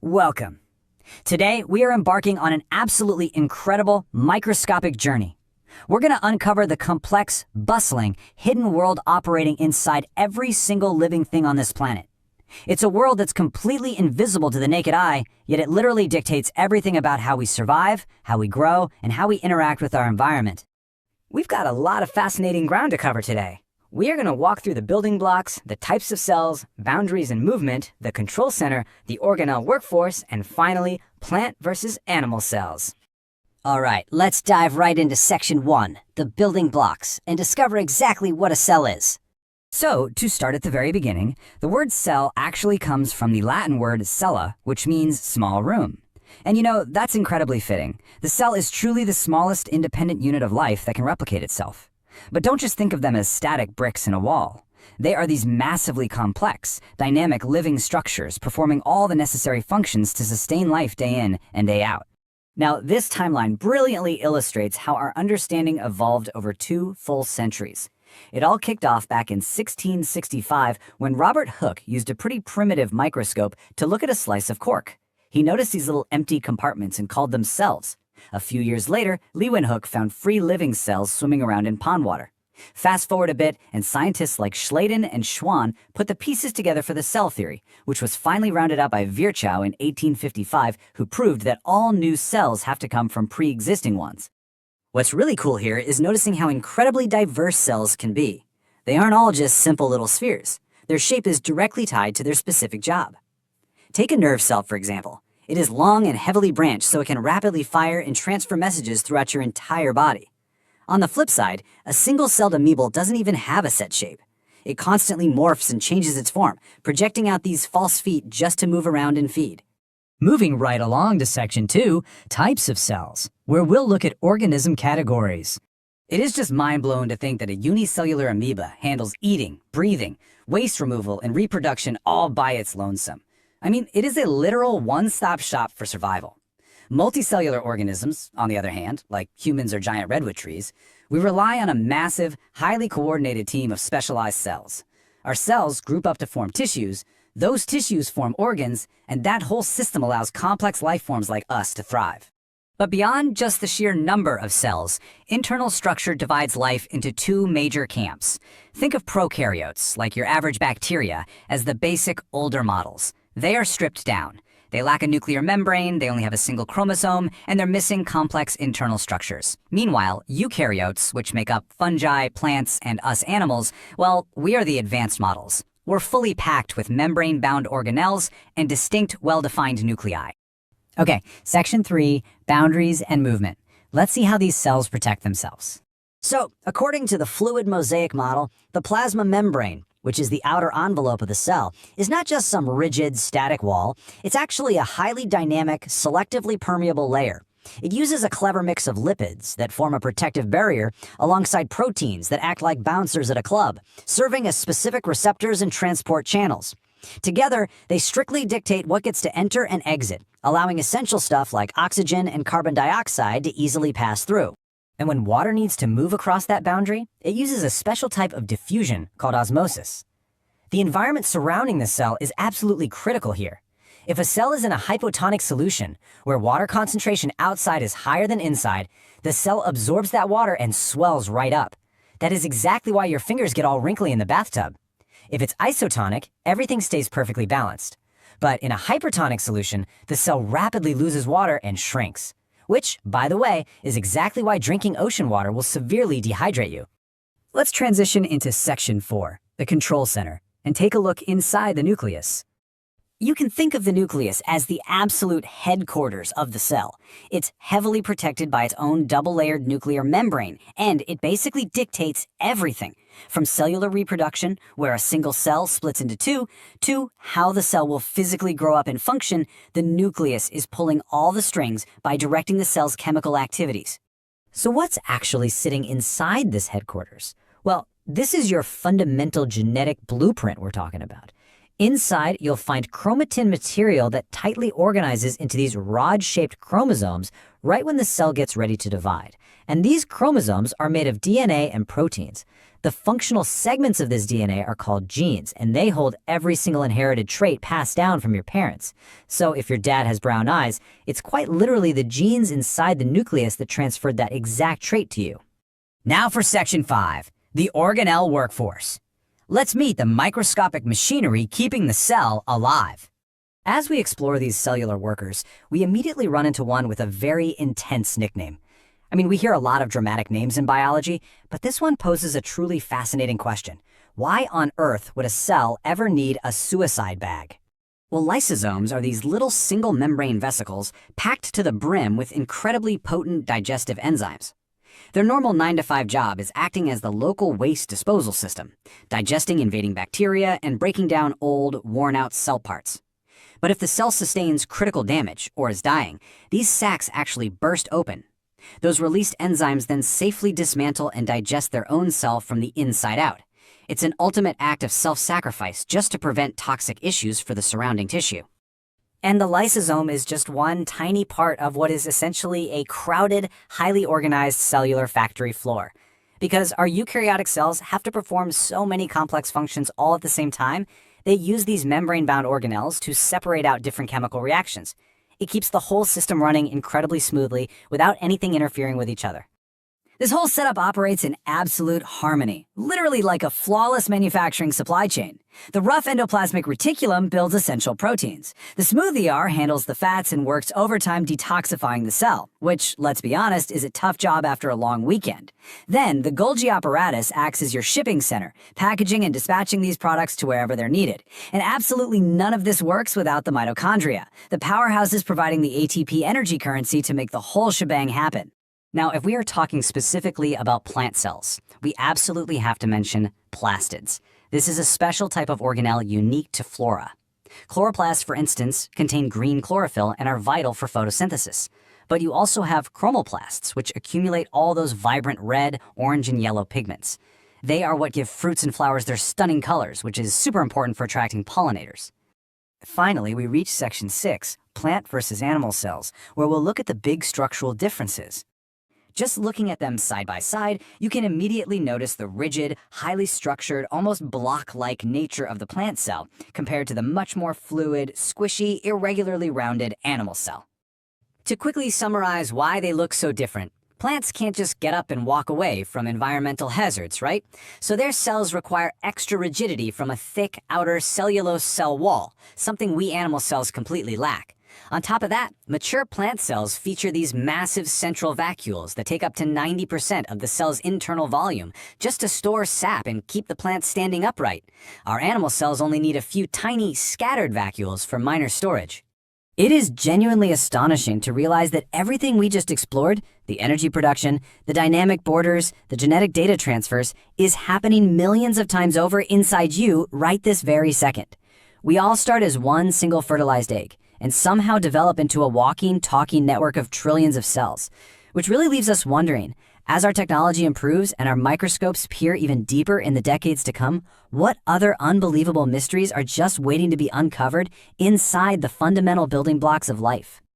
Welcome. Today, we are embarking on an absolutely incredible microscopic journey. We're going to uncover the complex, bustling, hidden world operating inside every single living thing on this planet. It's a world that's completely invisible to the naked eye, yet it literally dictates everything about how we survive, how we grow, and how we interact with our environment. We've got a lot of fascinating ground to cover today. We are going to walk through the building blocks, the types of cells, boundaries and movement, the control center, the organelle workforce, and finally, plant versus animal cells. All right, let's dive right into section 1, the building blocks, and discover exactly what a cell is. So, to start at the very beginning, the word cell actually comes from the Latin word cella, which means small room. And that's incredibly fitting. The cell is truly the smallest independent unit of life that can replicate itself. But don't just think of them as static bricks in a wall. They are these massively complex, dynamic living structures performing all the necessary functions to sustain life day in and day out. Now, this timeline brilliantly illustrates how our understanding evolved over 2 full centuries. It all kicked off back in 1665 when Robert Hooke used a pretty primitive microscope to look at a slice of cork. He noticed these little empty compartments and called them cells. A few years later, Leeuwenhoek found free-living cells swimming around in pond water. Fast forward a bit, and scientists like Schleiden and Schwann put the pieces together for the cell theory, which was finally rounded out by Virchow in 1855, who proved that all new cells have to come from pre-existing ones. What's really cool here is noticing how incredibly diverse cells can be. They aren't all just simple little spheres. Their shape is directly tied to their specific job. Take a nerve cell, for example. It is long and heavily branched so it can rapidly fire and transfer messages throughout your entire body. On the flip side, a single-celled amoebal doesn't even have a set shape. It constantly morphs and changes its form, projecting out these false feet just to move around and feed. Moving right along to section 2, types of cells, where we'll look at organism categories. It is just mind-blowing to think that a unicellular amoeba handles eating, breathing, waste removal, and reproduction all by its lonesome. I mean, it is a literal one-stop shop for survival. Multicellular organisms, on the other hand, like humans or giant redwood trees, we rely on a massive, highly coordinated team of specialized cells. Our cells group up to form tissues, those tissues form organs, and that whole system allows complex life forms like us to thrive. But beyond just the sheer number of cells, internal structure divides life into 2 major camps. Think of prokaryotes, like your average bacteria, as the basic, older models. They are stripped down. They lack a nuclear membrane, they only have a single chromosome, and they're missing complex internal structures. Meanwhile, eukaryotes, which make up fungi, plants, and us animals, well, we are the advanced models. We're fully packed with membrane-bound organelles and distinct, well-defined nuclei. Okay, section 3, boundaries and movement. Let's see how these cells protect themselves. So, according to the fluid mosaic model, the plasma membrane, which is the outer envelope of the cell, is not just some rigid, static wall. It's actually a highly dynamic, selectively permeable layer. It uses a clever mix of lipids that form a protective barrier alongside proteins that act like bouncers at a club, serving as specific receptors and transport channels. Together, they strictly dictate what gets to enter and exit, allowing essential stuff like oxygen and carbon dioxide to easily pass through. And when water needs to move across that boundary, it uses a special type of diffusion called osmosis. The environment surrounding the cell is absolutely critical here. If a cell is in a hypotonic solution, where water concentration outside is higher than inside, the cell absorbs that water and swells right up. That is exactly why your fingers get all wrinkly in the bathtub. If it's isotonic, everything stays perfectly balanced. But in a hypertonic solution, the cell rapidly loses water and shrinks. Which, by the way, is exactly why drinking ocean water will severely dehydrate you. Let's transition into section 4, the control center, and take a look inside the nucleus. You can think of the nucleus as the absolute headquarters of the cell. It's heavily protected by its own double-layered nuclear membrane, and it basically dictates everything, from cellular reproduction, where a single cell splits into 2, to how the cell will physically grow up and function. The nucleus is pulling all the strings by directing the cell's chemical activities. So what's actually sitting inside this headquarters? Well, this is your fundamental genetic blueprint we're talking about. Inside, you'll find chromatin material that tightly organizes into these rod-shaped chromosomes right when the cell gets ready to divide. And these chromosomes are made of DNA and proteins. The functional segments of this DNA are called genes, and they hold every single inherited trait passed down from your parents. So if your dad has brown eyes, it's quite literally the genes inside the nucleus that transferred that exact trait to you. Now for Section 5, the organelle workforce. Let's meet the microscopic machinery keeping the cell alive. As we explore these cellular workers, we immediately run into one with a very intense nickname. I mean, we hear a lot of dramatic names in biology, but this one poses a truly fascinating question. Why on earth would a cell ever need a suicide bag? Well, lysosomes are these little single membrane vesicles packed to the brim with incredibly potent digestive enzymes. Their normal 9-to-5 job is acting as the local waste disposal system, digesting invading bacteria and breaking down old, worn-out cell parts. But if the cell sustains critical damage or is dying, these sacs actually burst open. Those released enzymes then safely dismantle and digest their own cell from the inside out. It's an ultimate act of self-sacrifice just to prevent toxic issues for the surrounding tissue. And the lysosome is just one tiny part of what is essentially a crowded, highly organized cellular factory floor. Because our eukaryotic cells have to perform so many complex functions all at the same time, they use these membrane-bound organelles to separate out different chemical reactions. It keeps the whole system running incredibly smoothly without anything interfering with each other. This whole setup operates in absolute harmony, literally like a flawless manufacturing supply chain. The rough endoplasmic reticulum builds essential proteins. The smooth ER handles the fats and works overtime detoxifying the cell, which, let's be honest, is a tough job after a long weekend. Then, the Golgi apparatus acts as your shipping center, packaging and dispatching these products to wherever they're needed. And absolutely none of this works without the mitochondria, the powerhouses providing the ATP energy currency to make the whole shebang happen. Now, if we are talking specifically about plant cells, we absolutely have to mention plastids. This is a special type of organelle unique to flora. Chloroplasts, for instance, contain green chlorophyll and are vital for photosynthesis. But you also have chromoplasts, which accumulate all those vibrant red, orange, and yellow pigments. They are what give fruits and flowers their stunning colors, which is super important for attracting pollinators. Finally, we reach Section 6, plant versus animal cells, where we'll look at the big structural differences. Just looking at them side by side, you can immediately notice the rigid, highly structured, almost block-like nature of the plant cell compared to the much more fluid, squishy, irregularly rounded animal cell. To quickly summarize why they look so different, plants can't just get up and walk away from environmental hazards, right? So their cells require extra rigidity from a thick outer cellulose cell wall, something we animal cells completely lack. On top of that, mature plant cells feature these massive central vacuoles that take up to 90% of the cell's internal volume just to store sap and keep the plant standing upright. Our animal cells only need a few tiny, scattered vacuoles for minor storage. It is genuinely astonishing to realize that everything we just explored, the energy production, the dynamic borders, the genetic data transfers, is happening millions of times over inside you right this very second. We all start as one single fertilized egg, and somehow develop into a walking, talking network of trillions of cells, which really leaves us wondering, as our technology improves and our microscopes peer even deeper in the decades to come, what other unbelievable mysteries are just waiting to be uncovered inside the fundamental building blocks of life?